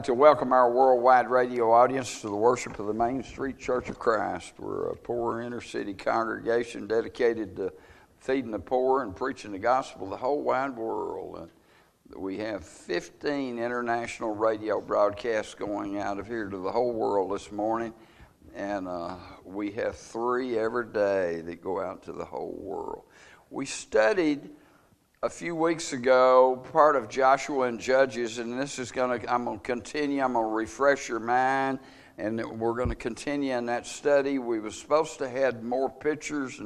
To welcome our worldwide radio audience to the worship of the Main Street Church of Christ. We're a poor inner-city congregation dedicated to feeding the poor and preaching the gospel to the whole wide world. We have 15 international radio broadcasts going out of here to the whole world this morning, and we have 3 every day that go out to the whole world. We studied a few weeks ago part of Joshua and Judges, and I'm going to continue. I'm going to refresh your mind, and we're going to continue in that study. We were supposed to have more pictures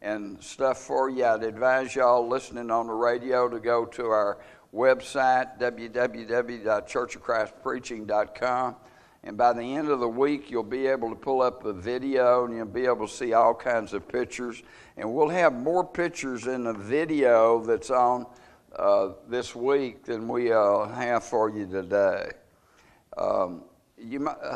and stuff for you. I'd advise y'all listening on the radio to go to our website, www.churchofchristpreaching.com. And by the end of the week, you'll be able to pull up a video, and you'll be able to see all kinds of pictures. And we'll have more pictures in the video that's on this week than we have for you today.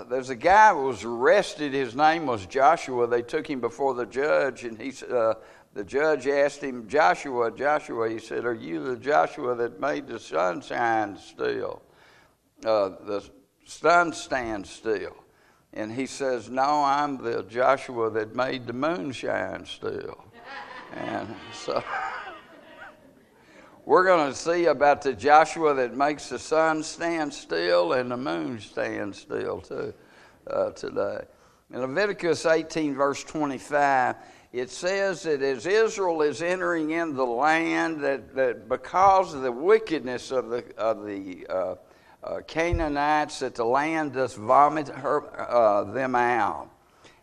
There's a guy who was arrested. His name was Joshua. They took him before the judge, and the judge asked him, Joshua, he said, "Are you the Joshua that made the sun shine still? The sun stand still?" And he says, "No, I'm the Joshua that made the moon shine still." And so we're going to see about the Joshua that makes the sun stand still and the moon stand still too today. In Leviticus 18 verse 25, it says that as Israel is entering in the land, that because of the wickedness of the Canaanites, that the land does vomit them out.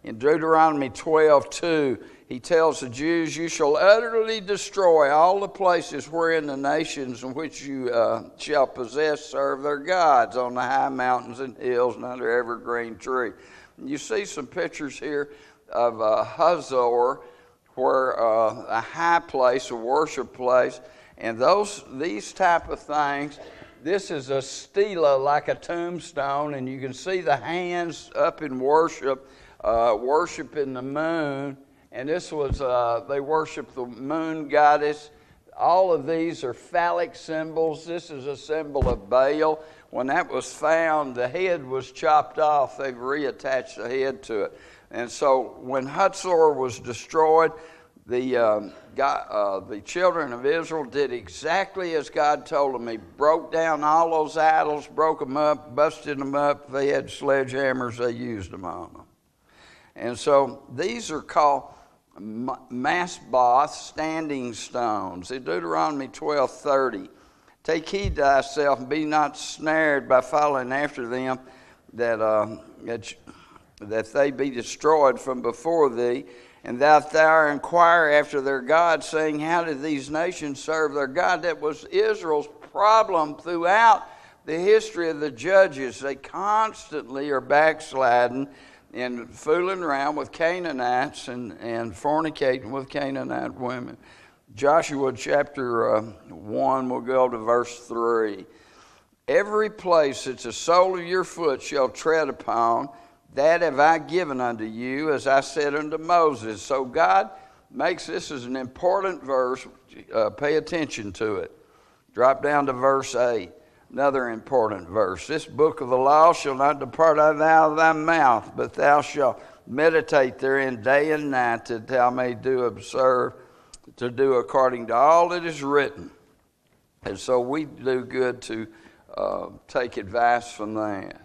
In Deuteronomy 12:2, he tells the Jews, "You shall utterly destroy all the places wherein the nations in which you shall possess serve their gods, on the high mountains and hills and under every green tree." And you see some pictures here of Hazor, where a high place, a worship place, and these type of things. This is a stela, like a tombstone, and you can see the hands up in worship, worshiping the moon. And this was, they worship the moon goddess. All of these are phallic symbols. This is a symbol of Baal. When that was found, the head was chopped off. They've reattached the head to it. And so when Hazor was destroyed, the children of Israel did exactly as God told them. He broke down all those idols, broke them up, busted them up. They had sledgehammers, they used them on them. And so these are called masboth, standing stones. In Deuteronomy 12:30, "Take heed to thyself, and be not snared by following after them, that they be destroyed from before thee. And thou inquire after their God, saying, How did these nations serve their God?" That was Israel's problem throughout the history of the judges. They constantly are backsliding and fooling around with Canaanites and fornicating with Canaanite women. Joshua chapter 1, we'll go to verse 3. "Every place that the sole of your foot shall tread upon, that have I given unto you, as I said unto Moses." So God makes this as an important verse. Pay attention to it. Drop down to verse 8. Another important verse. "This book of the law shall not depart out of thy mouth, but thou shalt meditate therein day and night, that thou may observe to do according to all that is written." And so we do good to take advice from that.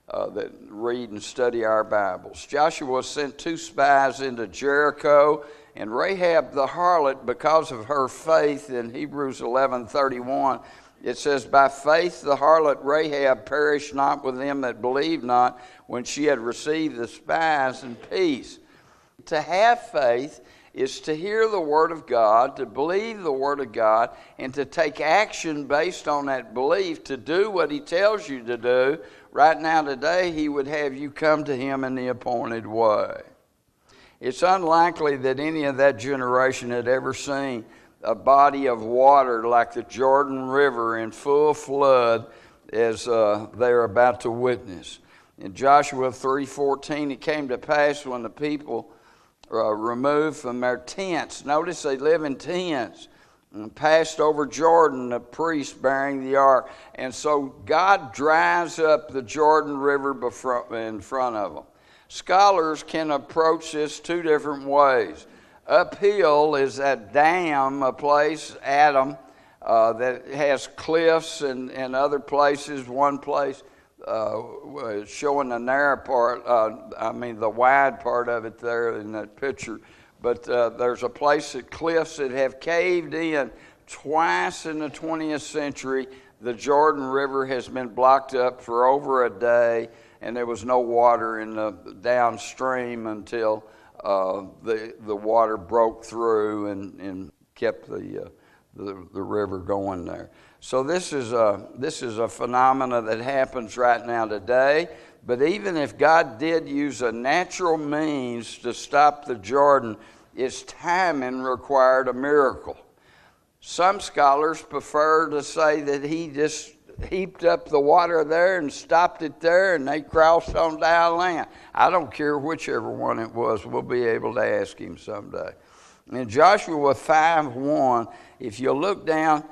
That read and study our Bibles. Joshua sent 2 spies into Jericho, and Rahab the harlot, because of her faith, in Hebrews 11:31, it says, "By faith the harlot Rahab perished not with them that believed not, when she had received the spies in peace." To have faith is to hear the Word of God, to believe the Word of God, and to take action based on that belief to do what He tells you to do. Right now today, He would have you come to Him in the appointed way. It's unlikely that any of that generation had ever seen a body of water like the Jordan River in full flood as they're about to witness. In Joshua 3:14, it came to pass when the people removed from their tents. Notice they live in tents. And passed over Jordan, the priest bearing the ark. And so God dries up the Jordan River in front of them. Scholars can approach this two different ways. Uphill is that dam, a place, Adam, that has cliffs and other places. One place showing the narrow part, the wide part of it there in that picture. But there's a place at cliffs that have caved in. Twice in the 20th century, the Jordan River has been blocked up for over a day, and there was no water in the downstream until the water broke through and kept the river going there. So this is a phenomena that happens right now today. But even if God did use a natural means to stop the Jordan, its timing required a miracle. Some scholars prefer to say that He just heaped up the water there and stopped it there and they crossed on down land. I don't care whichever one it was. We'll be able to ask Him someday. In Joshua 5:1, if you look down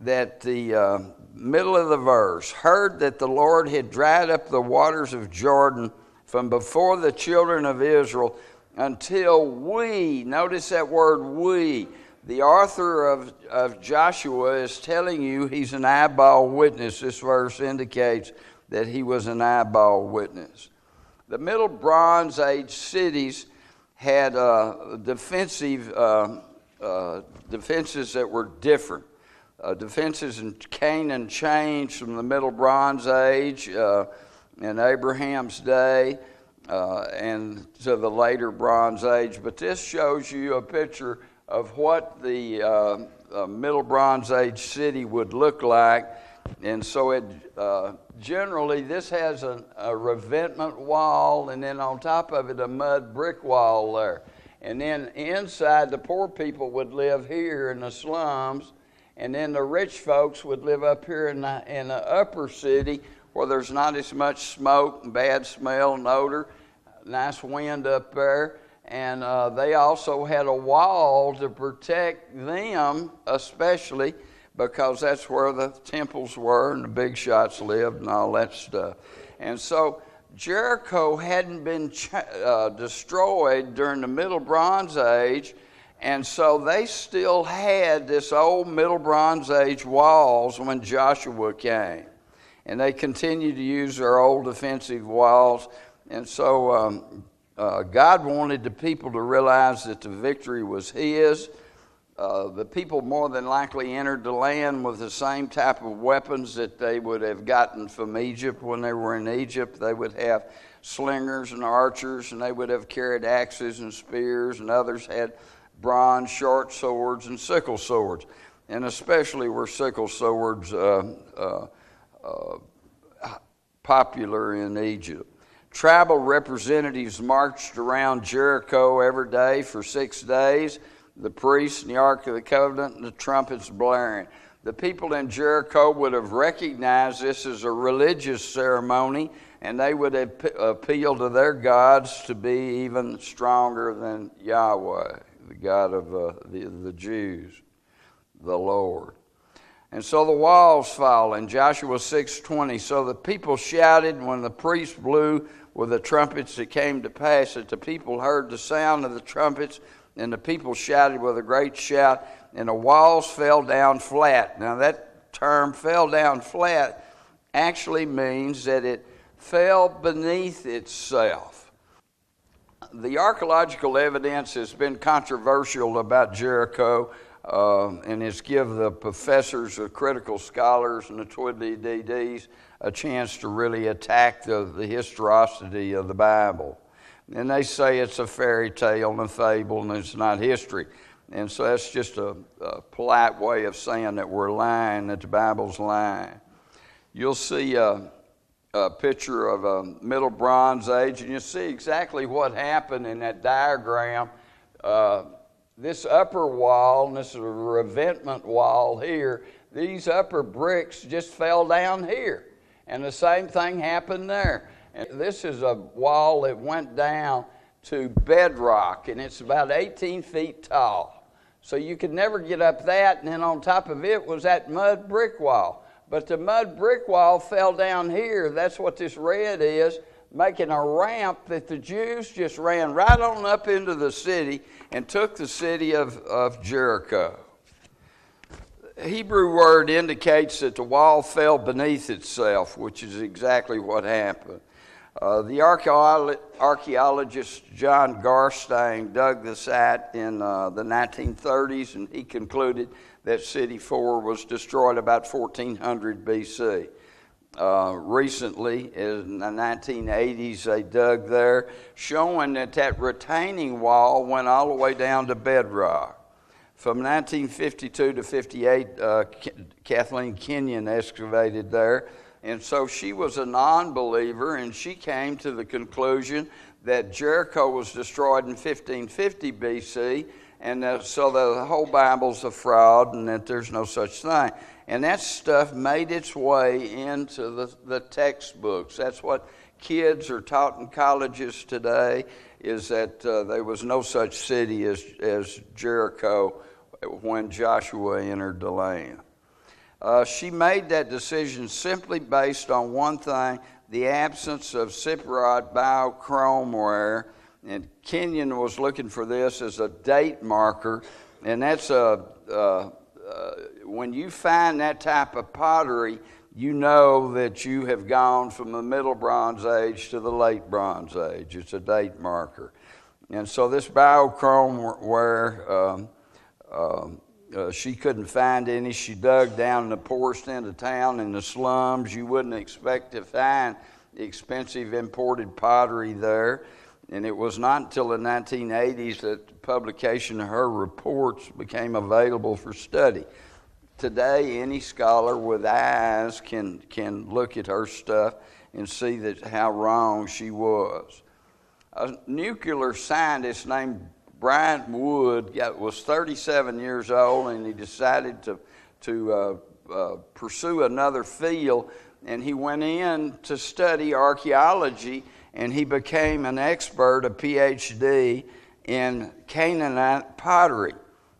at the middle of the verse, heard that the Lord had dried up the waters of Jordan from before the children of Israel until we, notice that word we, the author of Joshua is telling you he's an eyeball witness. This verse indicates that he was an eyeball witness. The Middle Bronze Age cities had defenses that were different. Defenses in Canaan changed from the Middle Bronze Age in Abraham's day and to the later Bronze Age. But this shows you a picture of what the Middle Bronze Age city would look like. And so it generally, this has a revetment wall, and then on top of it a mud brick wall there. And then inside, the poor people would live here in the slums, and then the rich folks would live up here in the upper city where there's not as much smoke and bad smell and odor, nice wind up there. And they also had a wall to protect them, especially because that's where the temples were and the big shots lived and all that stuff. And so Jericho hadn't been destroyed during the Middle Bronze Age, and so they still had this old Middle Bronze Age walls when Joshua came. And they continued to use their old defensive walls. And so God wanted the people to realize that the victory was His. The people more than likely entered the land with the same type of weapons that they would have gotten from Egypt when they were in Egypt. They would have slingers and archers, and they would have carried axes and spears, and others had bronze short swords and sickle swords. And especially were sickle swords popular in Egypt. Tribal representatives marched around Jericho every day for 6 days. The priests and the Ark of the Covenant and the trumpets blaring. The people in Jericho would have recognized this as a religious ceremony, and they would have appealed to their gods to be even stronger than Yahweh, the God of the Jews, the Lord. And so the walls fall in Joshua 6:20. So the people shouted when the priest blew with the trumpets. It came to pass that the people heard the sound of the trumpets, and the people shouted with a great shout, and the walls fell down flat. Now that term, fell down flat, actually means that it fell beneath itself. The archaeological evidence has been controversial about Jericho, and has given the professors, the critical scholars, and the twiddly DDs a chance to really attack the historicity of the Bible. And they say it's a fairy tale and a fable and it's not history. And so that's just a polite way of saying that we're lying, that the Bible's lying. You'll see a picture of a Middle Bronze Age, and you'll see exactly what happened in that diagram. This upper wall, and this is a revetment wall here, these upper bricks just fell down here. And the same thing happened there. And this is a wall that went down to bedrock, and it's about 18 feet tall. So you could never get up that, and then on top of it was that mud brick wall. But the mud brick wall fell down here. That's what this red is, making a ramp that the Jews just ran right on up into the city and took the city of Jericho. The Hebrew word indicates that the wall fell beneath itself, which is exactly what happened. The archaeologist John Garstang dug the site in the 1930s, and he concluded that City 4 was destroyed about 1400 BC. Recently, in the 1980s, they dug there, showing that retaining wall went all the way down to bedrock. From 1952 to 58, Kathleen Kenyon excavated there. And so she was a non-believer, and she came to the conclusion that Jericho was destroyed in 1550 BC, and so the whole Bible's a fraud and that there's no such thing. And that stuff made its way into the textbooks. That's what kids are taught in colleges today, is that there was no such city as Jericho when Joshua entered the land. She made that decision simply based on one thing, the absence of Cypriot Bi-chromeware. And Kenyon was looking for this as a date marker. And that's when you find that type of pottery, you know that you have gone from the Middle Bronze Age to the Late Bronze Age. It's a date marker. And so this Bi-chromeware, she couldn't find any. She dug down in the poorest end of town in the slums. You wouldn't expect to find expensive imported pottery there. And it was not until the 1980s that the publication of her reports became available for study. Today, any scholar with eyes can look at her stuff and see that how wrong she was. A nuclear scientist named Brant Wood was 37 years old, and he decided to pursue another field, and he went in to study archaeology, and he became an expert, a PhD in Canaanite pottery.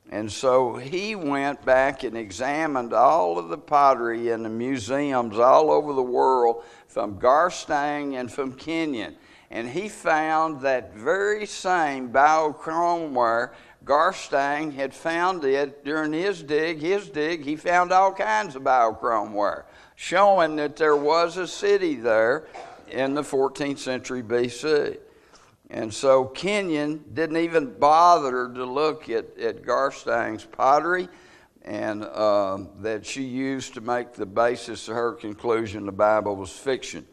And so he went back and examined all of the pottery in the museums all over the world from Garstang and from Kenyon. And he found that very same Bi-chromeware. Garstang had found it during his dig. He found all kinds of Bi-chromeware, showing that there was a city there in the 14th century BC. And so Kenyon didn't even bother to look at Garstang's pottery, and that she used to make the basis of her conclusion the Bible was fiction.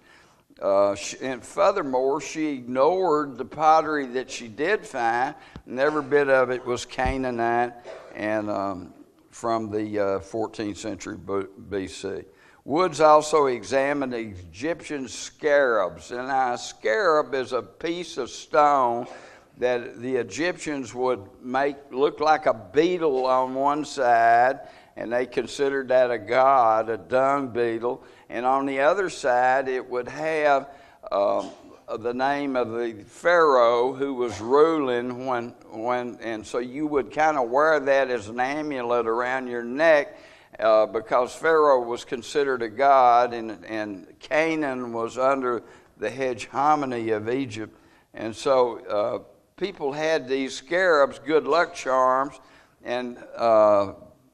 And furthermore, she ignored the pottery that she did find, and every bit of it was Canaanite and from the 14th century BC. Woods also examined Egyptian scarabs, and a scarab is a piece of stone that the Egyptians would make look like a beetle on one side, and they considered that a god, a dung beetle, and on the other side it would have the name of the Pharaoh who was ruling and so you would kind of wear that as an amulet around your neck, because Pharaoh was considered a god, and Canaan was under the hegemony of Egypt. And so people had these scarabs, good luck charms, and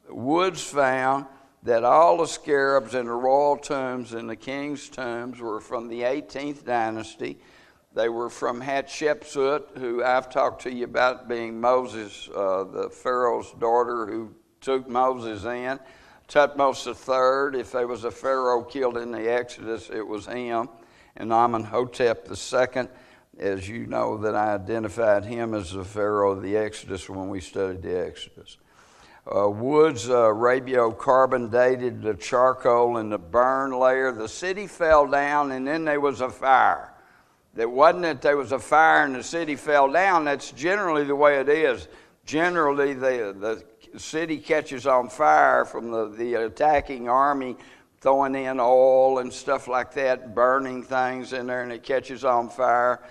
Woods found that all the scarabs in the royal tombs and the king's tombs were from the 18th dynasty. They were from Hatshepsut, who I've talked to you about being Moses, the Pharaoh's daughter who took Moses in. Thutmose III, if there was a Pharaoh killed in the Exodus, it was him. And Amenhotep II. as you know that I identified him as the Pharaoh of the Exodus when we studied the Exodus. Wood's radiocarbon dated the charcoal in the burn layer. The city fell down, and then there was a fire. It wasn't that there was a fire and the city fell down. That's generally the way it is. Generally, the city catches on fire from the attacking army throwing in oil and stuff like that, burning things in there, and it catches on fire.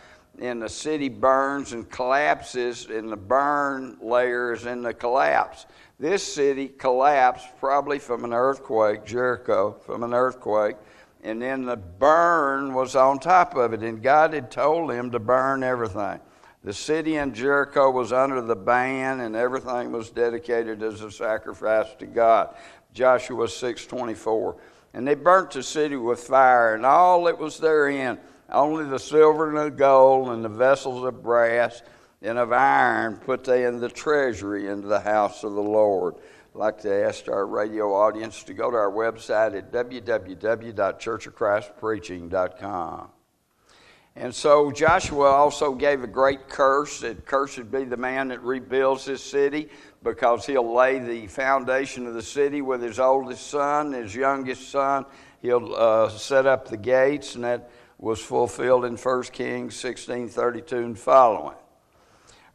And the city burns and collapses, and the burn layer is in the collapse. This city collapsed probably from an earthquake, Jericho, from an earthquake, and then the burn was on top of it, and God had told him to burn everything. The city in Jericho was under the ban, and everything was dedicated as a sacrifice to God. Joshua 6:24. And they burnt the city with fire, and all that was therein, only the silver and the gold and the vessels of brass and of iron put they in the treasury into the house of the Lord. I'd like to ask our radio audience to go to our website at www.churchofchristpreaching.com. And so Joshua also gave a great curse. That cursed be the man that rebuilds his city, because he'll lay the foundation of the city with his oldest son, his youngest son. He'll set up the gates, and that was fulfilled in 1 Kings 16:32 and following.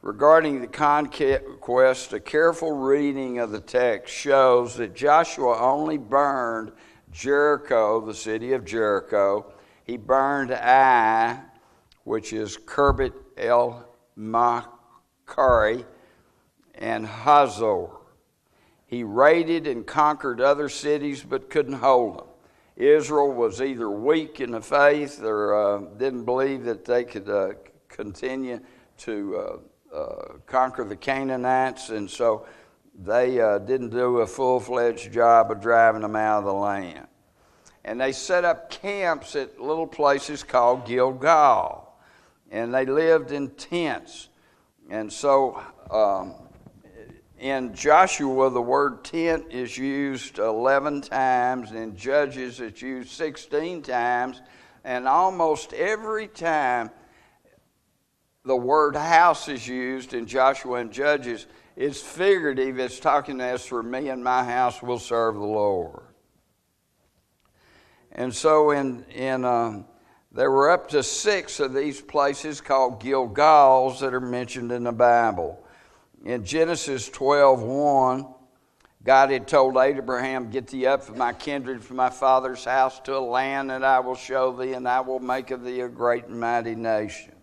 Regarding the conquest, a careful reading of the text shows that Joshua only burned Jericho, the city of Jericho. He burned Ai, which is Kirbet el-Machari, and Hazor. He raided and conquered other cities but couldn't hold them. Israel was either weak in the faith or didn't believe that they could continue to conquer the Canaanites, and so they didn't do a full-fledged job of driving them out of the land. And they set up camps at little places called Gilgal, and they lived in tents. And so in Joshua, the word tent is used 11 times. In Judges, it's used 16 times. And almost every time the word house is used in Joshua and Judges, it's figurative. It's talking as for me and my house will serve the Lord. And so there were up to 6 of these places called Gilgals that are mentioned in the Bible. In Genesis 12:1, God had told Abraham, "Get thee up from my kindred, from my father's house, to a land that I will show thee, and I will make of thee a great and mighty nation."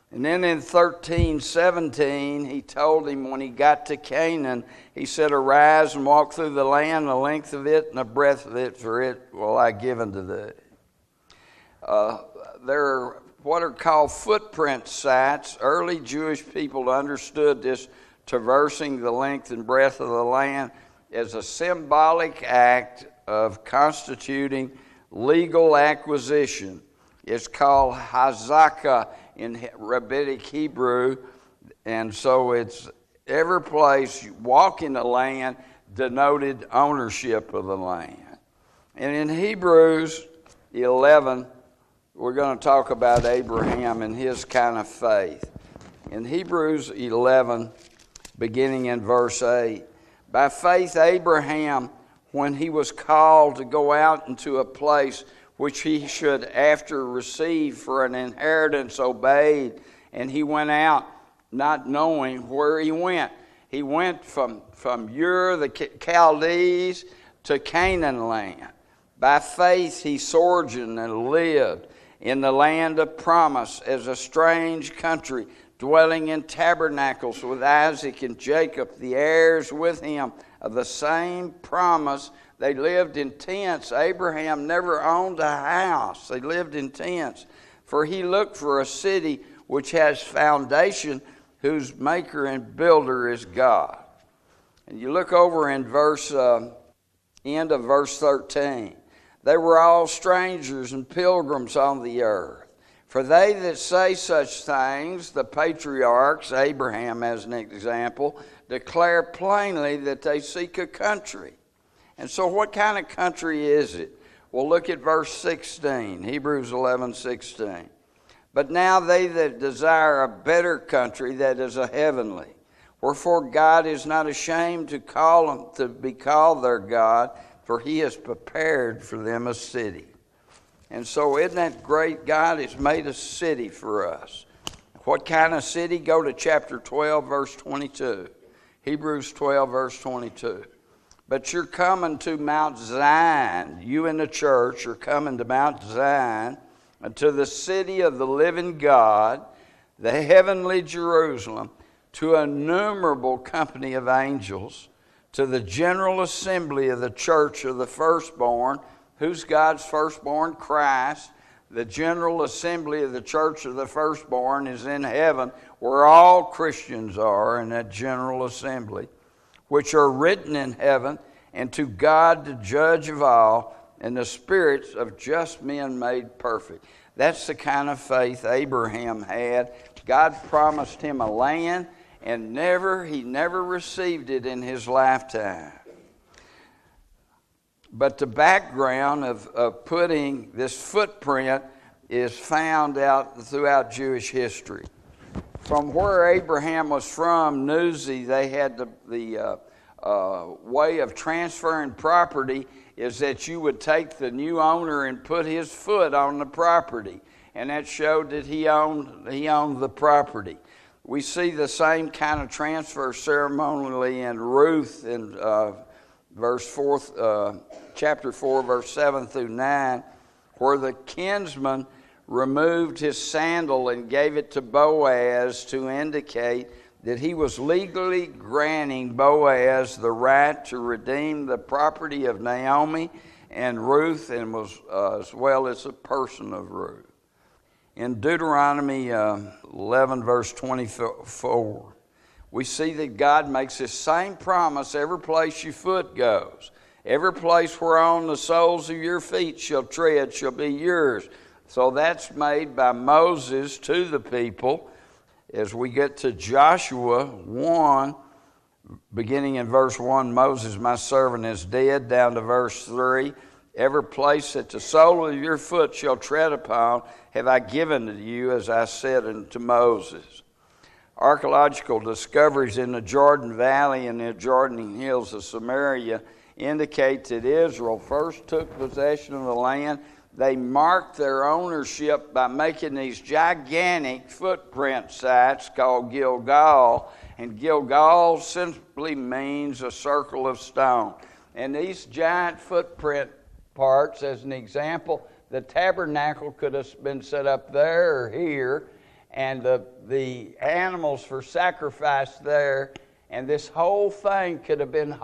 And then in 13:17, he told him when he got to Canaan, he said, "Arise and walk through the land, the length of it and the breadth of it, for it will I give unto thee." There are what are called footprint sites. Early Jewish people understood this traversing the length and breadth of the land as a symbolic act of constituting legal acquisition. It's called hazakah in Rabbinic Hebrew, and so it's every place you walk in the land denoted ownership of the land. And in Hebrews 11, we're going to talk about Abraham and his kind of faith. In Hebrews 11, beginning in verse 8, by faith Abraham, when he was called to go out into a place which he should after receive for an inheritance, obeyed, and he went out not knowing where he went. He went from Ur, the Chaldees, to Canaan land. By faith he sojourned and lived in the land of promise as a strange country, dwelling in tabernacles with Isaac and Jacob, the heirs with him of the same promise. They lived in tents. Abraham never owned a house. They lived in tents. For he looked for a city which has foundation, whose maker and builder is God. And you look over in end of verse 13. They were all strangers and pilgrims on the earth. For they that say such things, the patriarchs, Abraham as an example, declare plainly that they seek a country. And so what kind of country is it? Well, look at verse 16, Hebrews 11:16. But now they that desire a better country, that is a heavenly. Wherefore God is not ashamed to be called their God, for he has prepared for them a city. And so isn't that great? God has made a city for us. What kind of city? Go to chapter 12, verse 22. Hebrews 12, verse 22. But you're coming to Mount Zion. You in the church are coming to Mount Zion, and to the city of the living God, the heavenly Jerusalem, to a innumerable company of angels, to the general assembly of the church of the firstborn. Who's God's firstborn? Christ. The general assembly of the church of the firstborn is in heaven, where all Christians are in that general assembly, which are written in heaven, and to God the judge of all, and the spirits of just men made perfect. That's the kind of faith Abraham had. God promised him a land, and he never received it in his lifetime. But the background of putting this footprint is found out throughout Jewish history. From where Abraham was from, Nuzi, they had the way of transferring property is that you would take the new owner and put his foot on the property, and that showed that he owned the property. We see the same kind of transfer ceremonially in Ruth in chapter 4, verse 7 through 9, where the kinsman removed his sandal and gave it to Boaz to indicate that he was legally granting Boaz the right to redeem the property of Naomi and Ruth, and was as well as the person of Ruth. In Deuteronomy 11, verse 24, we see that God makes this same promise every place your foot goes. Every place whereon the soles of your feet shall tread shall be yours. So that's made by Moses to the people. As we get to Joshua 1, beginning in verse 1, Moses, my servant, is dead, down to verse 3. Every place that the sole of your foot shall tread upon have I given to you, as I said unto Moses. Archaeological discoveries in the Jordan Valley and the adjoining hills of Samaria indicate that Israel first took possession of the land. They marked their ownership by making these gigantic footprint sites called Gilgal, and Gilgal simply means a circle of stone. And these giant footprint parts, as an example, the tabernacle could have been set up there or here, and the animals for sacrifice there, and this whole thing could have been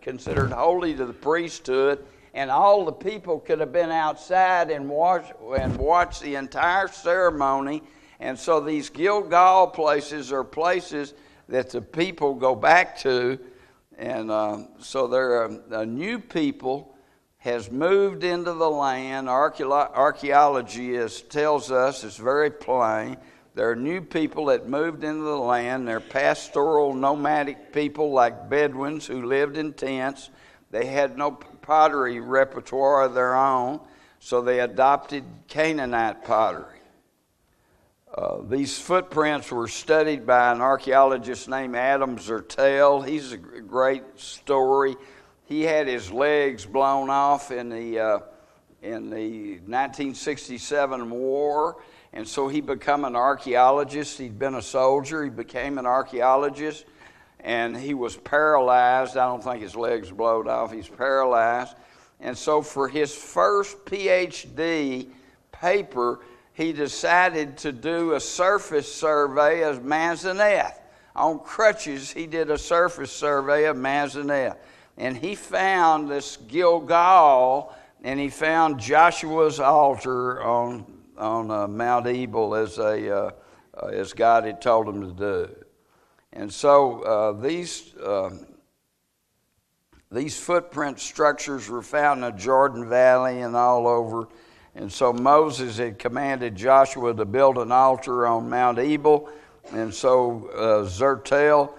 considered holy to the priesthood, and all the people could have been outside and watched the entire ceremony. And so these Gilgal places are places that the people go back to, and so they're a new people has moved into the land. Archaeology tells us, it's very plain, there are new people that moved into the land. They're pastoral, nomadic people like Bedouins who lived in tents. They had no pottery repertoire of their own, so they adopted Canaanite pottery. These footprints were studied by an archaeologist named Adam Zertel. He's a great story. He had his legs blown off in the 1967 war, and so he became an archaeologist. He'd been a soldier. He became an archaeologist, and he was paralyzed. I don't think his legs blowed off. He's paralyzed. And so for his first PhD paper, he decided to do a surface survey of Mazaneth. On crutches, he did a surface survey of Mazaneth. And he found this Gilgal, and he found Joshua's altar on Mount Ebal as God had told him to do. And so these footprint structures were found in the Jordan Valley and all over. And so Moses had commanded Joshua to build an altar on Mount Ebal. And so Zertel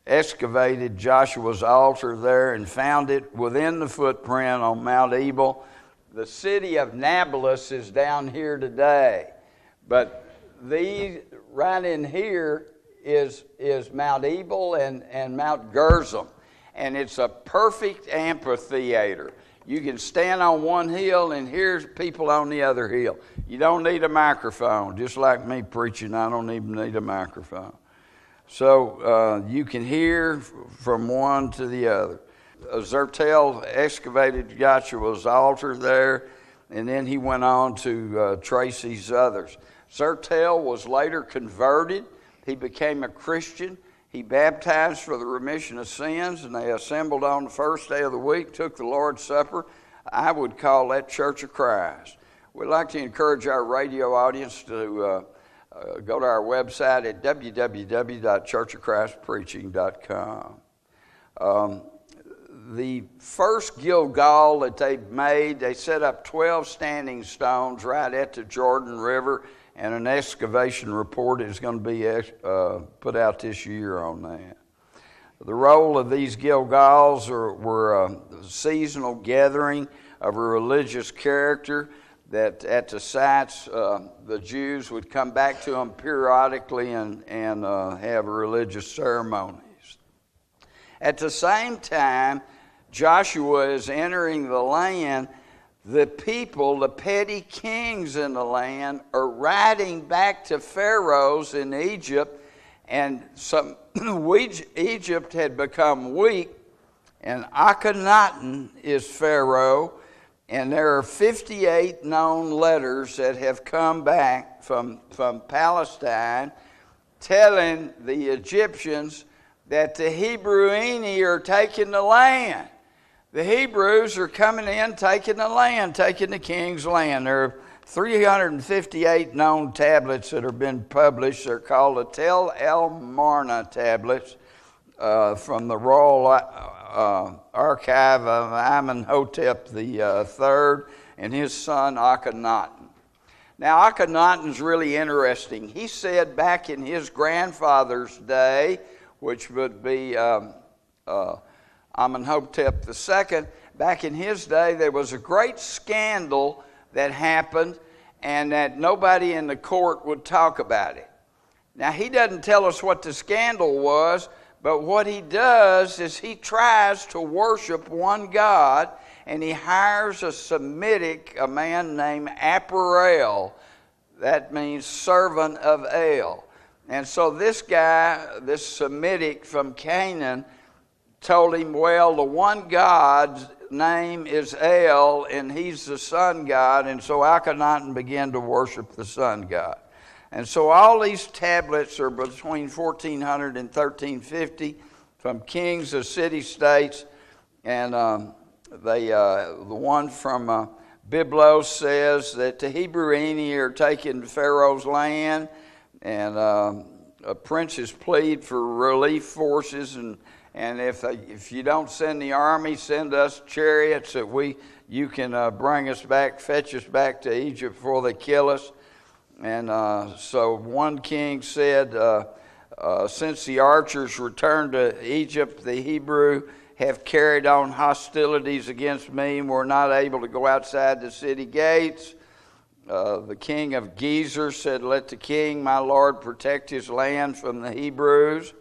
excavated Joshua's altar there and found it within the footprint on Mount Ebal. The city of Nablus is down here today. But these right in here is Mount Ebal and Mount Gerizim. And it's a perfect amphitheater. You can stand on one hill and hear people on the other hill. You don't need a microphone. Just like me preaching, I don't even need a microphone. So you can hear from one to the other. Zertel excavated Joshua's altar there, and then he went on to trace these others. Zertel was later converted. He became a Christian. He baptized for the remission of sins, and they assembled on the first day of the week, took the Lord's Supper. I would call that Church of Christ. We'd like to encourage our radio audience to go to our website at www.churchofchristpreaching.com. The first Gilgal that they made, they set up 12 standing stones right at the Jordan River, and an excavation report is going to be put out this year on that. The role of these Gilgals were a seasonal gathering of a religious character that at the sites the Jews would come back to them periodically and have religious ceremonies. At the same time, Joshua is entering the land. The people, the petty kings in the land, are riding back to Pharaoh's in Egypt, and Egypt had become weak, and Akhenaten is Pharaoh, and there are 58 known letters that have come back from Palestine telling the Egyptians that the Hebreweni are taking the land. The Hebrews are coming in, taking the land, taking the king's land. There are 358 known tablets that have been published. They're called the Tel El Marna tablets from the Royal Archive of Amenhotep III and his son Akhenaten. Now, Akhenaten's really interesting. He said back in his grandfather's day, which would be Amenhotep II, back in his day, there was a great scandal that happened and that nobody in the court would talk about it. Now, he doesn't tell us what the scandal was, but what he does is he tries to worship one God, and he hires a man named Apparel. That means servant of El. And so this guy, this Semitic from Canaan, told him, well, the one God's name is El, and he's the sun god, and so Akhenaten began to worship the sun god. And so all these tablets are between 1400 and 1350 from kings of city-states, and the one from Byblos says that the Hebreweni are taking Pharaoh's land, and princes plead for relief forces, and if you don't send the army, send us chariots that you can bring us back, fetch us back to Egypt before they kill us. And so one king said, since the archers returned to Egypt, the Hebrew have carried on hostilities against me, and we're not able to go outside the city gates. The king of Gezer said, let the king, my lord, protect his land from the Hebrews.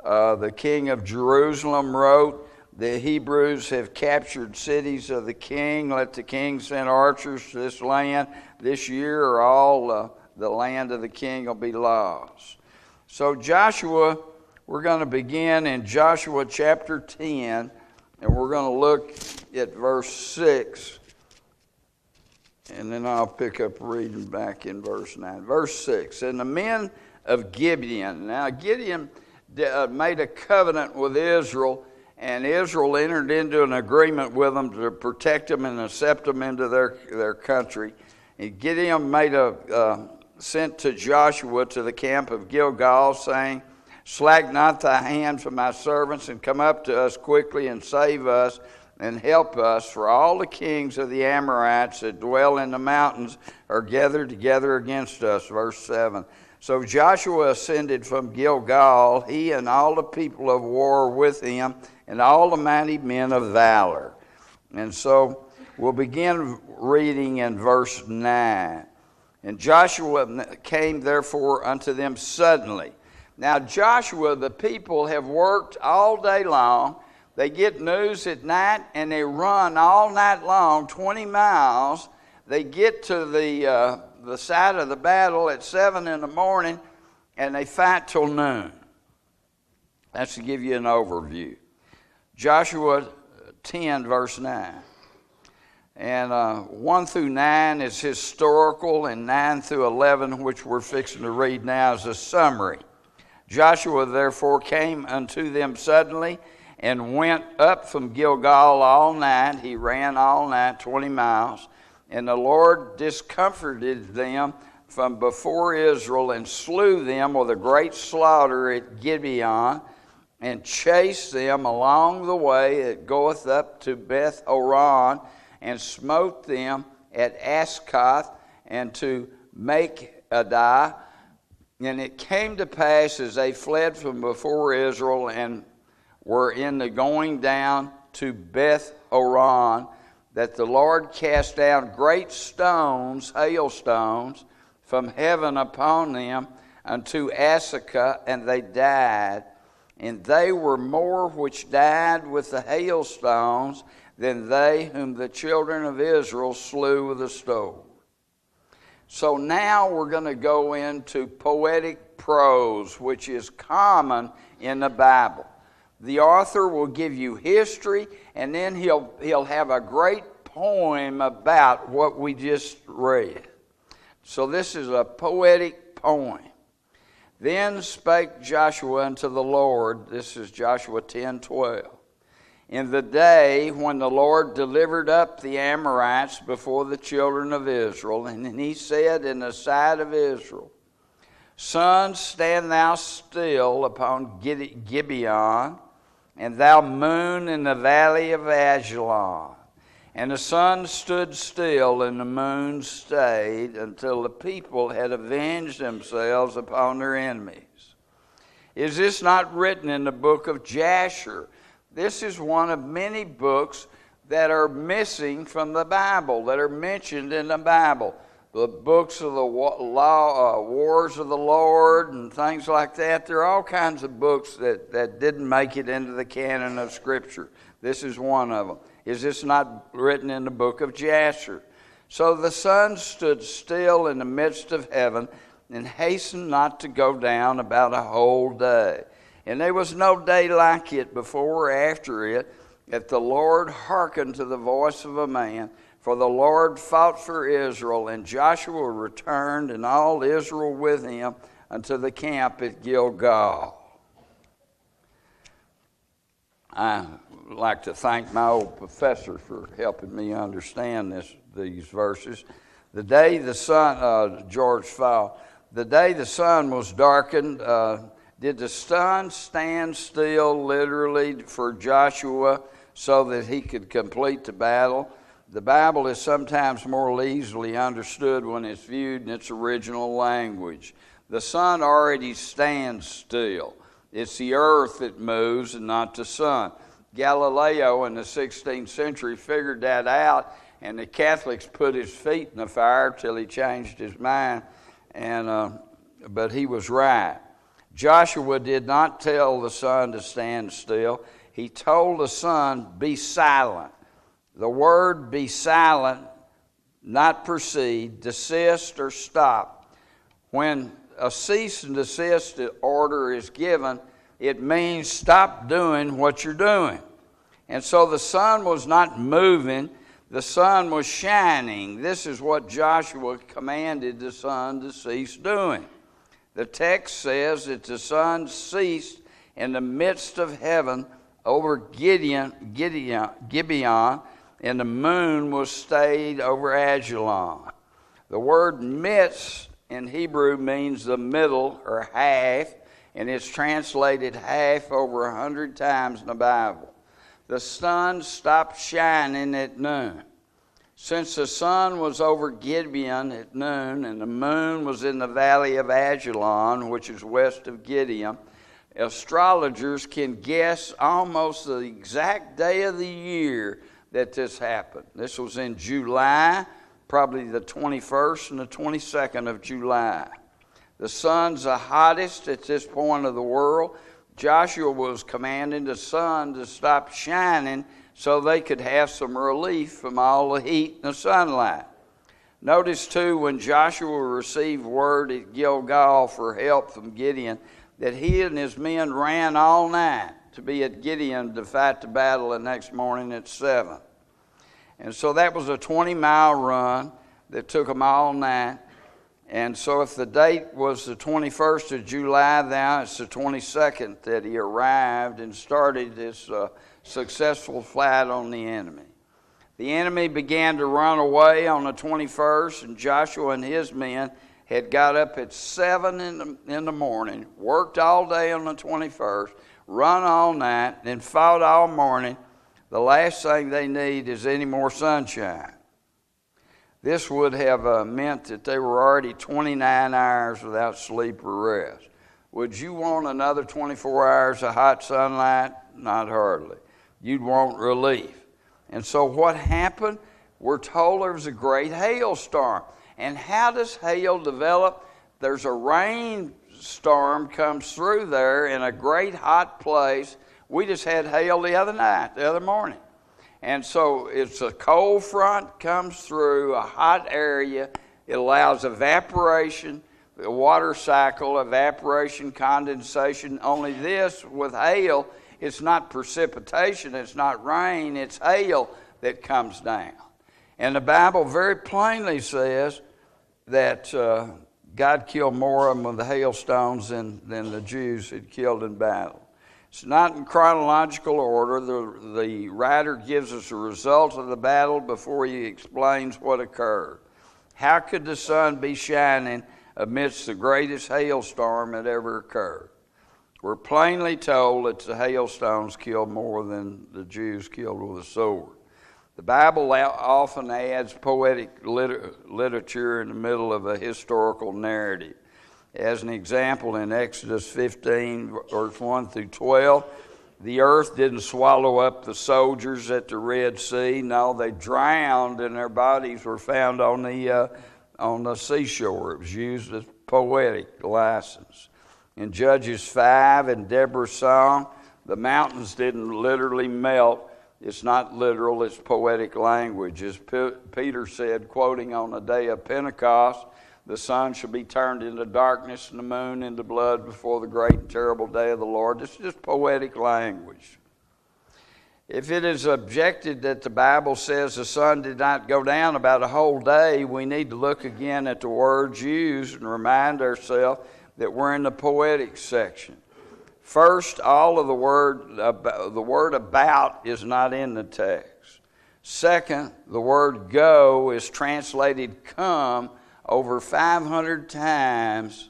The king of Jerusalem wrote, the Hebrews have captured cities of the king. Let the king send archers to this land this year, or all the land of the king will be lost. So Joshua, we're going to begin in Joshua chapter 10, and we're going to look at verse 6. And then I'll pick up reading back in verse 9. Verse 6, and the men of Gibeon. Now Gideon made a covenant with Israel, and Israel entered into an agreement with them to protect them and accept them into their country. And Gideon sent to Joshua to the camp of Gilgal, saying, slack not thy hand from my servants, and come up to us quickly and save us and help us, for all the kings of the Amorites that dwell in the mountains are gathered together against us. Verse 7. So Joshua ascended from Gilgal, he and all the people of war with him, and all the mighty men of valor. And so we'll begin reading in verse 9. And Joshua came therefore unto them suddenly. Now Joshua, the people have worked all day long. They get news at night and they run all night long, 20 miles. They get to the site of the battle at 7 in the morning and they fight till noon. That's to give you an overview. Joshua 10 verse 9. And 1 through 9 is historical, and 9 through 11, which we're fixing to read now, is a summary. Joshua therefore came unto them suddenly and went up from Gilgal all night. He ran all night, 20 miles. And the Lord discomforted them from before Israel and slew them with a great slaughter at Gibeon and chased them along the way that goeth up to Beth Horon and smote them at Ascalon and to Makedah. And it came to pass as they fled from before Israel and were in the going down to Beth Horon, that the Lord cast down great stones, hailstones, from heaven upon them unto Ascalon, and they died. And they were more which died with the hailstones than they whom the children of Israel slew with the sword. So now we're going to go into poetic prose, which is common in the Bible. The author will give you history, and then he'll have a great poem about what we just read. So this is a poetic poem. Then spake Joshua unto the Lord, this is Joshua 10:12, in the day when the Lord delivered up the Amorites before the children of Israel, and he said in the sight of Israel, Sun, stand thou still upon Gibeon, and thou moon in the valley of Ajalon. And the sun stood still, and the moon stayed, until the people had avenged themselves upon their enemies. Is this not written in the book of Jasher? This is one of many books that are missing from the Bible, that are mentioned in the Bible. The books of the Wars of the Lord and things like that. There are all kinds of books that didn't make it into the canon of Scripture. This is one of them. Is this not written in the book of Jasher? So the sun stood still in the midst of heaven and hastened not to go down about a whole day. And there was no day like it before or after it, that the Lord hearkened to the voice of a man. For the Lord fought for Israel, and Joshua returned, and all Israel with him, unto the camp at Gilgal. I like to thank my old professor for helping me understand these verses. The day the sun, George Fall, the day the sun was darkened, did the sun stand still literally for Joshua so that he could complete the battle? The Bible is sometimes more easily understood when it's viewed in its original language. The sun already stands still. It's the earth that moves and not the sun. Galileo in the 16th century figured that out, and the Catholics put his feet in the fire till he changed his mind, but he was right. Joshua did not tell the sun to stand still. He told the sun, be silent. The word be silent, not proceed, desist or stop. When a cease and desist order is given, it means stop doing what you're doing. And so the sun was not moving, the sun was shining. This is what Joshua commanded the sun to cease doing. The text says that the sun ceased in the midst of heaven over Gibeon, and the moon was stayed over Ajalon. The word midst in Hebrew means the middle or half, and it's translated half over 100 times in the Bible. The sun stopped shining at noon. Since the sun was over Gibeon at noon and the moon was in the valley of Ajalon, which is west of Gibeon, astrologers can guess almost the exact day of the year that this happened. This was in July probably the 21st and the 22nd of July. The sun's the hottest at this point of the world. Joshua was commanding the sun to stop shining so they could have some relief from all the heat and the sunlight. Notice too, when Joshua received word at Gilgal for help from Gideon, that he and his men ran all night to be at Gideon to fight the battle the next morning at 7. And so that was a 20-mile run that took them all night. And so if the date was the 21st of July, now it's the 22nd that he arrived and started this successful flight on the enemy. The enemy began to run away on the 21st, and Joshua and his men had got up at 7 in the morning, worked all day on the 21st, run all night, and fought all morning. The last thing they need is any more sunshine. This would have meant that they were already 29 hours without sleep or rest. Would you want another 24 hours of hot sunlight? Not hardly. You'd want relief. And so what happened? We're told there was a great hailstorm. And how does hail develop? There's a rainstorm comes through there in a great hot place. We just had hail the other morning. And so it's a cold front comes through a hot area. It allows evaporation, the water cycle, evaporation, condensation. Only this with hail, it's not precipitation, it's not rain, it's hail that comes down. And the Bible very plainly says that God killed more of them with the hailstones than the Jews had killed in battle. It's not in chronological order. The writer gives us the result of the battle before he explains what occurred. How could the sun be shining amidst the greatest hailstorm that ever occurred? We're plainly told that the hailstones killed more than the Jews killed with a sword. The Bible often adds poetic literature in the middle of a historical narrative. As an example, in Exodus 15, verse 1 through 12, the earth didn't swallow up the soldiers at the Red Sea. No, they drowned and their bodies were found on the seashore. It was used as poetic license. In Judges 5 and Deborah's song, the mountains didn't literally melt. It's not literal, it's poetic language. As Peter said, quoting on the day of Pentecost, the sun shall be turned into darkness and the moon into blood before the great and terrible day of the Lord. This is just poetic language. If it is objected that the Bible says the sun did not go down about a whole day, we need to look again at the words used and remind ourselves that we're in the poetic section. First, all of the word about is not in the text. Second, the word go is translated come over 500 times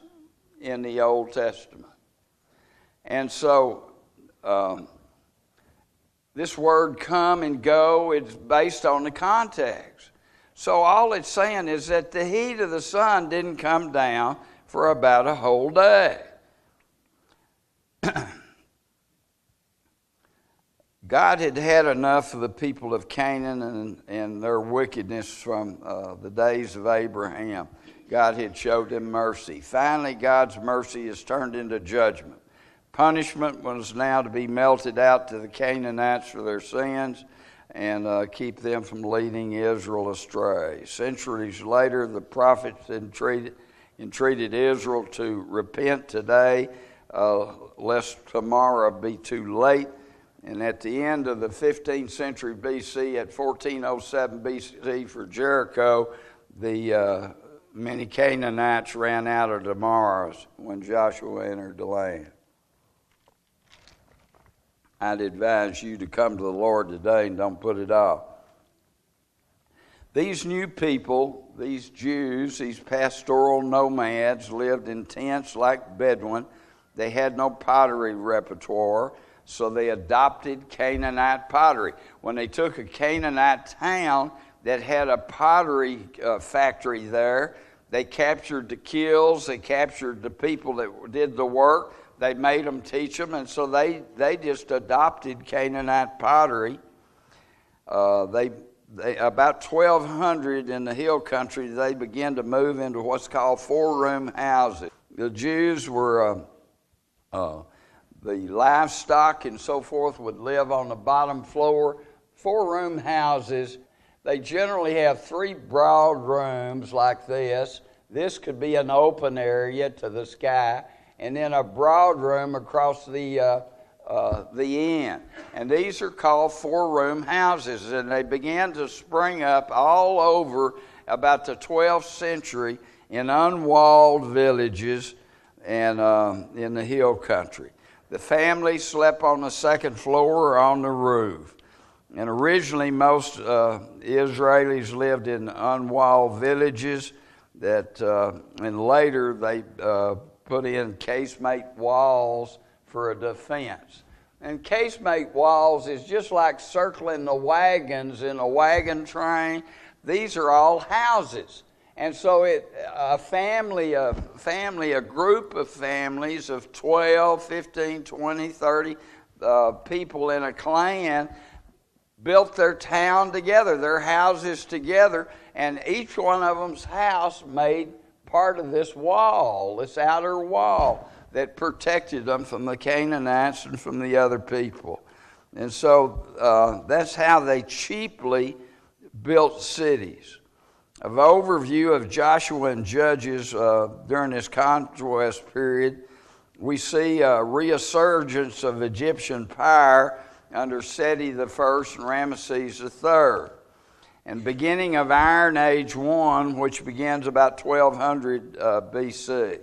in the Old Testament. And so this word come and go is based on the context. So all it's saying is that the heat of the sun didn't come down for about a whole day. God had had enough of the people of Canaan and their wickedness from the days of Abraham. God had showed them mercy. Finally, God's mercy is turned into judgment. Punishment was now to be melted out to the Canaanites for their sins and keep them from leading Israel astray. Centuries later, the prophets entreated Israel to repent today, lest tomorrow be too late. And at the end of the 15th century BC, at 1407 BC for Jericho, the many Canaanites ran out of Damaris when Joshua entered the land. I'd advise you to come to the Lord today and don't put it off. These new people, these Jews, these pastoral nomads, lived in tents like Bedouin. They had no pottery repertoire, so they adopted Canaanite pottery. When they took a Canaanite town that had a pottery factory there, they captured the kilns, they captured the people that did the work, they made them teach them, and so they just adopted Canaanite pottery. They about 1200 in the hill country, they began to move into what's called four-room houses. The Jews were, the livestock and so forth would live on the bottom floor. Four-room houses, they generally have three broad rooms like this. This could be an open area to the sky, and then a broad room across the end. And these are called four-room houses, and they began to spring up all over about the 12th century in unwalled villages and in the hill country. The family slept on the second floor or on the roof. And originally most Israelis lived in unwalled villages that, and later they put in casemate walls for a defense. And casemate walls is just like circling the wagons in a wagon train. These are all houses. And so a group of families of 12, 15, 20, 30 people in a clan built their town together, their houses together, and each one of them's house made part of this wall, this outer wall that protected them from the Canaanites and from the other people. And so that's how they cheaply built cities. An overview of Joshua and Judges during this conquest period, we see a resurgence of Egyptian power under Seti I and Ramesses III. And beginning of Iron Age I, which begins about 1200 BC.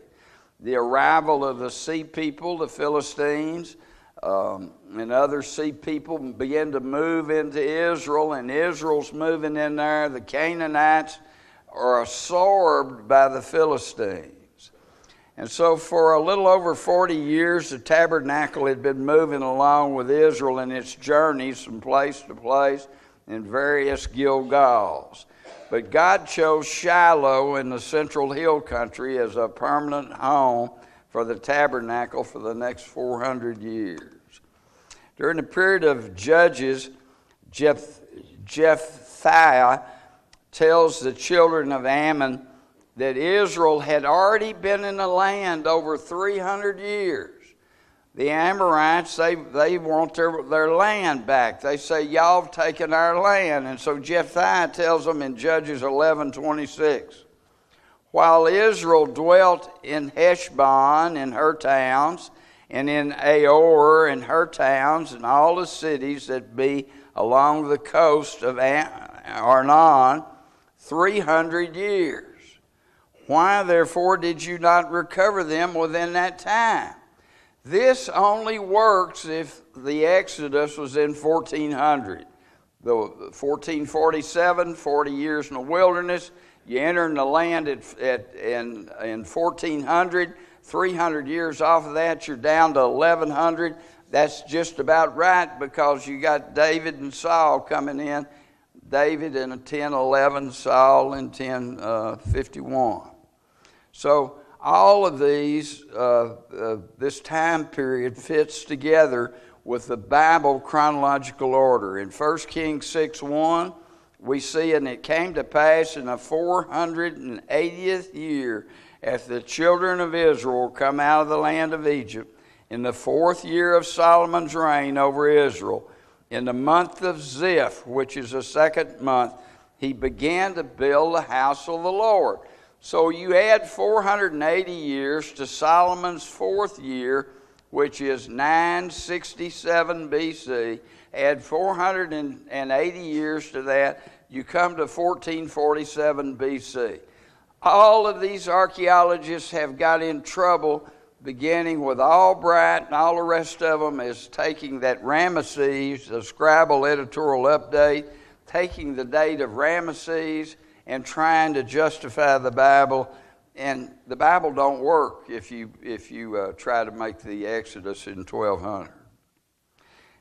The arrival of the sea people, the Philistines, and other sea people began to move into Israel, and Israel's moving in there. The Canaanites are absorbed by the Philistines. And so for a little over 40 years, the tabernacle had been moving along with Israel in its journeys from place to place in various Gilgals. But God chose Shiloh in the central hill country as a permanent home for the tabernacle for the next 400 years. During the period of Judges, Jephthah tells the children of Ammon that Israel had already been in the land over 300 years. The Amorites, they want their land back. They say, y'all have taken our land. And so Jephthah tells them in Judges 11:26, while Israel dwelt in Heshbon and her towns, and in Aor and her towns, and all the cities that be along the coast of Arnon, 300 years. Why, therefore, did you not recover them within that time? This only works if the Exodus was in 1400. The 1447, 40 years in the wilderness, you enter in the land in 1400, 300 years off of that, you're down to 1100. That's just about right because you got David and Saul coming in. David in 1011, Saul in 1051. So all of these, this time period fits together with the Bible chronological order. In 1 Kings 6:1, we see, and it came to pass in the 480th year, after the children of Israel come out of the land of Egypt, in the 4th year of Solomon's reign over Israel, in the month of Ziph, which is the 2nd month, he began to build the house of the Lord. So you add 480 years to Solomon's 4th year, which is 967 BC. Add 480 years to that, you come to 1447 BC. All of these archaeologists have got in trouble, beginning with Albright and all the rest of them, is taking that Ramesses, the Scribal editorial update, taking the date of Ramesses and trying to justify the Bible. And the Bible don't work if you try to make the Exodus in 1200.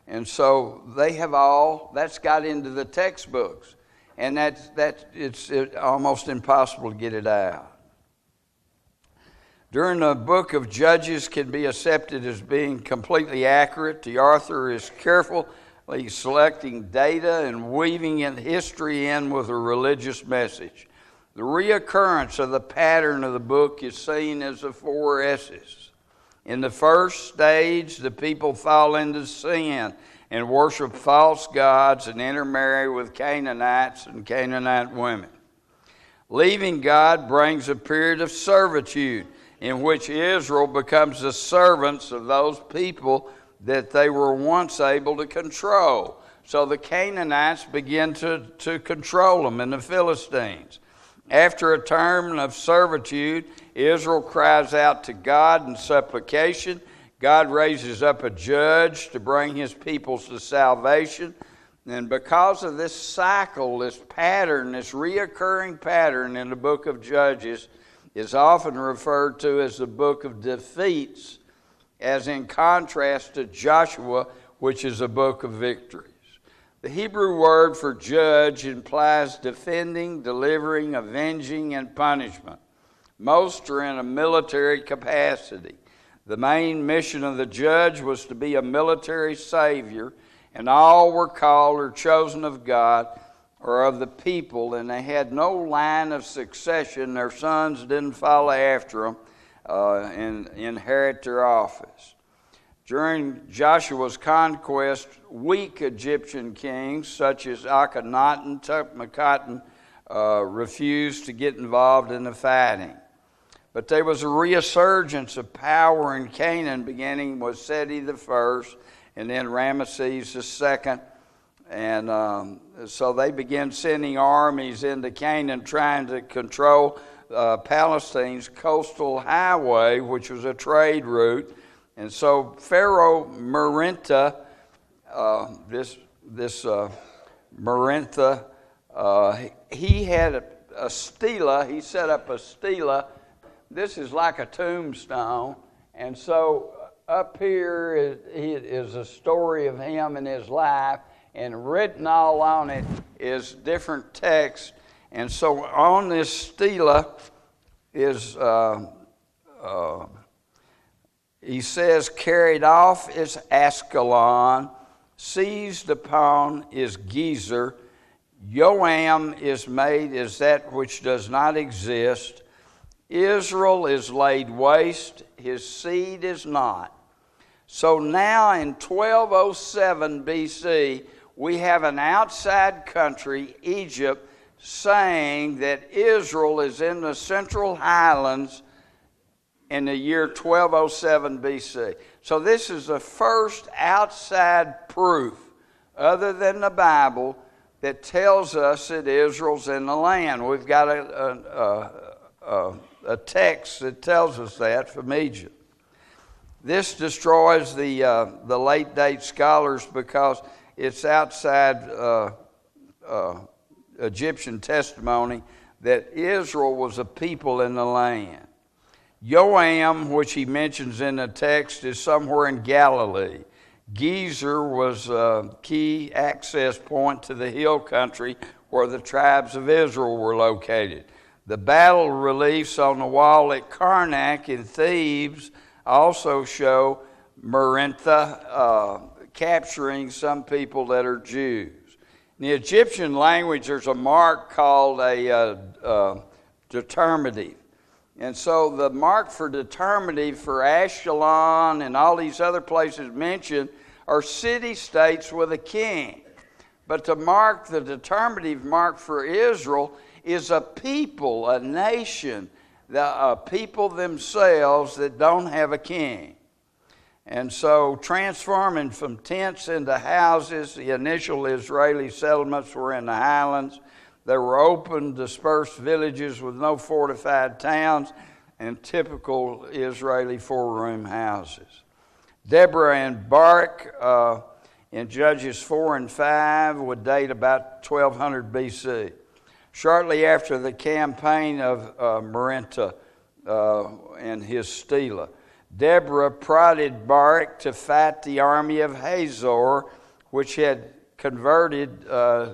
And so they have that's got into the textbooks. And it's almost impossible to get it out. During the book of Judges can be accepted as being completely accurate. The author is careful selecting data and weaving in history in with a religious message. The reoccurrence of the pattern of the book is seen as the 4 S's. In the first stage, the people fall into sin and worship false gods and intermarry with Canaanites and Canaanite women. Leaving God brings a period of servitude in which Israel becomes the servants of those people that they were once able to control. So the Canaanites begin to control them, and the Philistines. After a term of servitude, Israel cries out to God in supplication. God raises up a judge to bring his peoples to salvation. And because of this cycle, this pattern, this reoccurring pattern in the book of Judges is often referred to as the book of defeats, as in contrast to Joshua, which is a book of victories. The Hebrew word for judge implies defending, delivering, avenging, and punishment. Most are in a military capacity. The main mission of the judge was to be a military savior, and all were called or chosen of God or of the people, and they had no line of succession. Their sons didn't follow after them and inherit their office. During Joshua's conquest, weak Egyptian kings such as Akhenaten, Thutmose refused to get involved in the fighting. But there was a resurgence of power in Canaan, beginning with Seti I and then Ramesses II. And so they began sending armies into Canaan trying to control Palestine's coastal highway, which was a trade route. And so Pharaoh Merintha, Merintha, he had a stela. He set up a stela. This is like a tombstone. And so up here is a story of him and his life, and written all on it is different text. And so on this stela is, he says, carried off is Ascalon, seized upon is Gezer, Joam is made as that which does not exist, Israel is laid waste, his seed is not. So now in 1207 BC, we have an outside country, Egypt, saying that Israel is in the Central Highlands in the year 1207 BC. So this is the first outside proof, other than the Bible, that tells us that Israel's in the land. We've got a text that tells us that from Egypt. This destroys the late date scholars because it's outside Egyptian testimony that Israel was a people in the land. Joam, which he mentions in the text, is somewhere in Galilee. Gezer was a key access point to the hill country where the tribes of Israel were located. The battle reliefs on the wall at Karnak in Thebes also show Merintha capturing some people that are Jews. In the Egyptian language, there's a mark called a determinative. And so the mark for determinative for Ashkelon and all these other places mentioned are city-states with a king. But to mark the determinative mark for Israel is a people, a nation, the people themselves that don't have a king. And so transforming from tents into houses, the initial Israeli settlements were in the highlands. There were open, dispersed villages with no fortified towns and typical Israeli four-room houses. Deborah and Barak in Judges 4 and 5 would date about 1200 BC. Shortly after the campaign of Merintha and his stela, Deborah prodded Barak to fight the army of Hazor, which had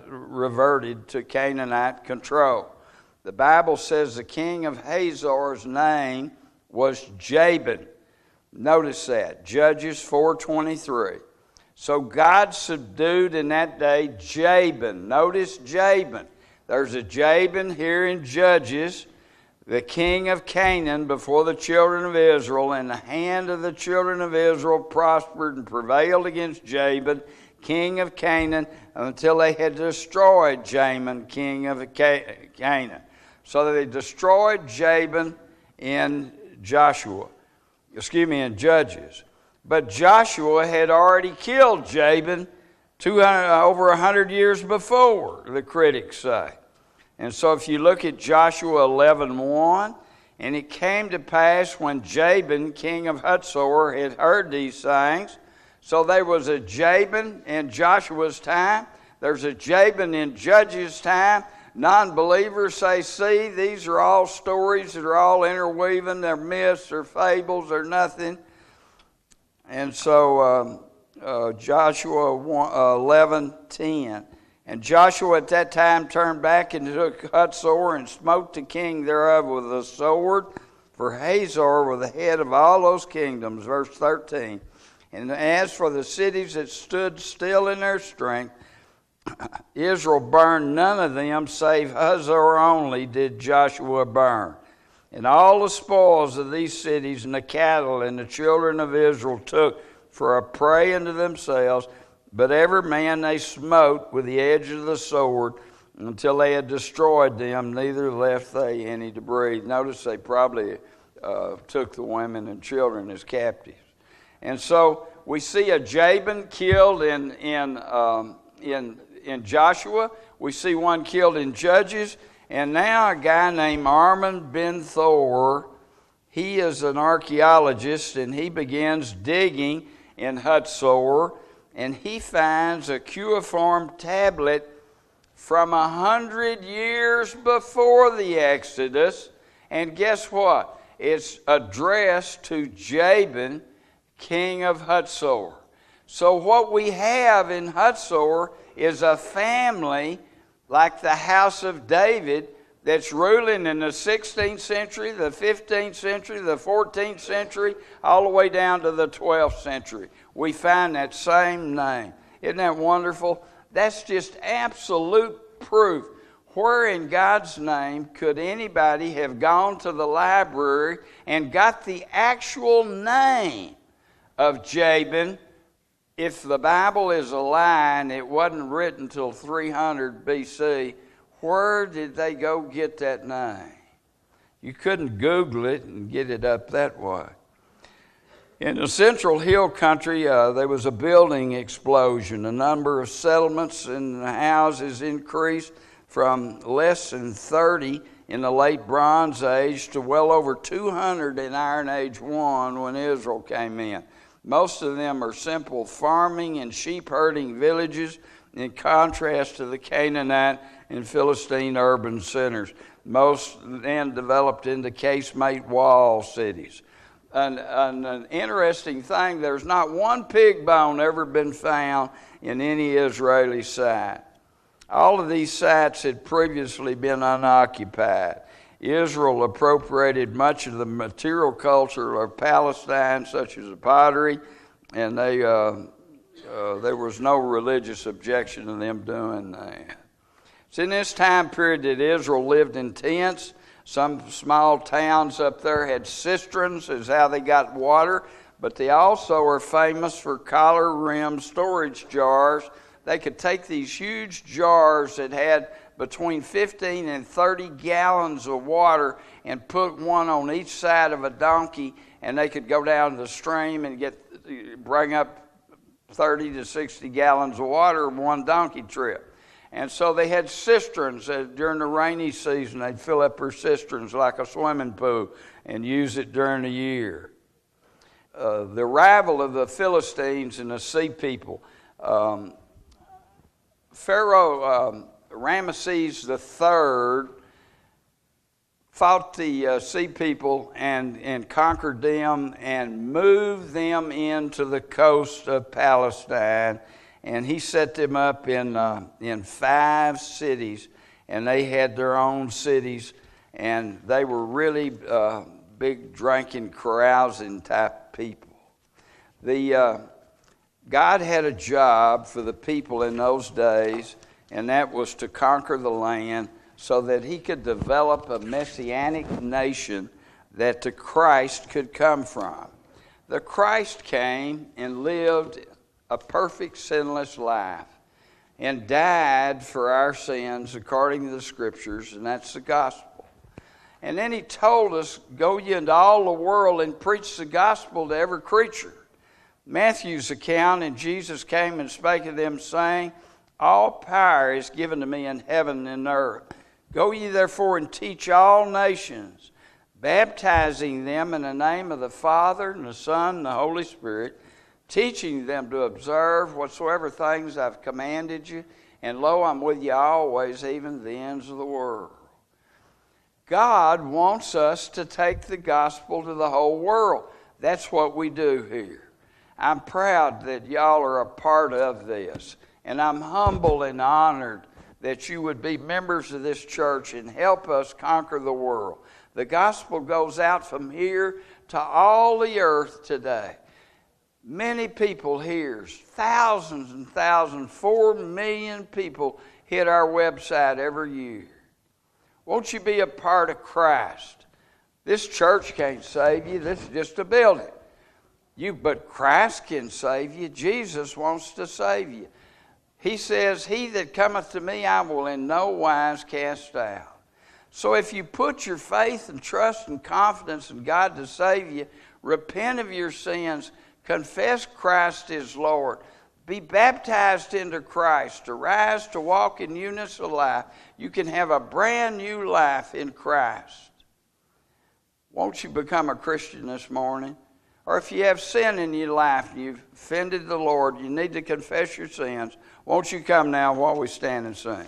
reverted to Canaanite control. The Bible says the king of Hazor's name was Jabin. Notice that, Judges 4:23. So God subdued in that day Jabin. Notice Jabin. There's a Jabin here in Judges, the king of Canaan before the children of Israel, and the hand of the children of Israel prospered and prevailed against Jabin, king of Canaan, until they had destroyed Jabin, king of Canaan. So they destroyed Jabin in in Judges. But Joshua had already killed Jabin over 100 years before, the critics say. And so if you look at Joshua 11:1, and it came to pass when Jabin, king of Hatshepsut, had heard these things. So there was a Jabin in Joshua's time. There's a Jabin in Judges' time. Non-believers say, see, these are all stories that are all interweaving. They're myths, they're fables, they're nothing. And so Joshua 11:10. And Joshua at that time turned back and took Hatshepsut and smote the king thereof with a sword, for Hazor was the head of all those kingdoms. Verse 13. And as for the cities that stood still in their strength, Israel burned none of them, save Hazor only did Joshua burn. And all the spoils of these cities and the cattle and the children of Israel took for a prey unto themselves, but every man they smote with the edge of the sword until they had destroyed them, neither left they any to breathe. Notice they probably took the women and children as captives. And so we see a Jabin killed in Joshua. We see one killed in Judges. And now a guy named Armon ben Thor, he is an archaeologist, and he begins digging in Hatshepsut, and he finds a cuneiform tablet from 100 years before the Exodus. And guess what? It's addressed to Jabin, king of Hatshepsut. So what we have in Hatshepsut is a family like the house of David that's ruling in the 16th century, the 15th century, the 14th century, all the way down to the 12th century. We find that same name. Isn't that wonderful? That's just absolute proof. Where in God's name could anybody have gone to the library and got the actual name of Jabin? If the Bible is a lie and it wasn't written till 300 BC, where did they go get that name? You couldn't Google it and get it up that way. In the Central Hill Country, there was a building explosion. The number of settlements and houses increased from less than 30 in the late Bronze Age to well over 200 in Iron Age 1 when Israel came in. Most of them are simple farming and sheep herding villages in contrast to the Canaanite and Philistine urban centers. Most then developed into casemate wall cities. And an interesting thing, there's not one pig bone ever been found in any Israeli site. All of these sites had previously been unoccupied. Israel appropriated much of the material culture of Palestine, such as the pottery, and there was no religious objection to them doing that. It's in this time period that Israel lived in tents. Some small towns up there had cisterns, is how they got water, but they also are famous for collar-rimmed storage jars. They could take these huge jars that had between 15 and 30 gallons of water and put one on each side of a donkey, and they could go down the stream and bring up 30 to 60 gallons of water in one donkey trip. And so they had cisterns during the rainy season. They'd fill up their cisterns like a swimming pool and use it during the year. The arrival of the Philistines and the sea people. Pharaoh Ramesses III fought the sea people and conquered them and moved them into the coast of Palestine. And he set them up in 5 cities, and they had their own cities, and they were really big drinking, carousing type people. The God had a job for the people in those days, and that was to conquer the land so that he could develop a messianic nation that the Christ could come from. The Christ came and lived a perfect, sinless life and died for our sins according to the Scriptures, and that's the gospel. And then he told us, go ye into all the world and preach the gospel to every creature. Matthew's account, and Jesus came and spake to them, saying, all power is given to me in heaven and earth. Go ye therefore and teach all nations, baptizing them in the name of the Father and the Son and the Holy Spirit, teaching them to observe whatsoever things I've commanded you, and lo, I'm with you always, even to the ends of the world. God wants us to take the gospel to the whole world. That's what we do here. I'm proud that y'all are a part of this, and I'm humbled and honored that you would be members of this church and help us conquer the world. The gospel goes out from here to all the earth today. Many people hear, thousands and thousands, 4 million people hit our website every year. Won't you be a part of Christ? This church can't save you. This is just a building. But Christ can save you. Jesus wants to save you. He says, he that cometh to me, I will in no wise cast out. So if you put your faith and trust and confidence in God to save you, repent of your sins, confess Christ is Lord, be baptized into Christ, arise to walk in newness of life, you can have a brand new life in Christ. Won't you become a Christian this morning? Or if you have sin in your life and you've offended the Lord, you need to confess your sins. Won't you come now while we stand and sing?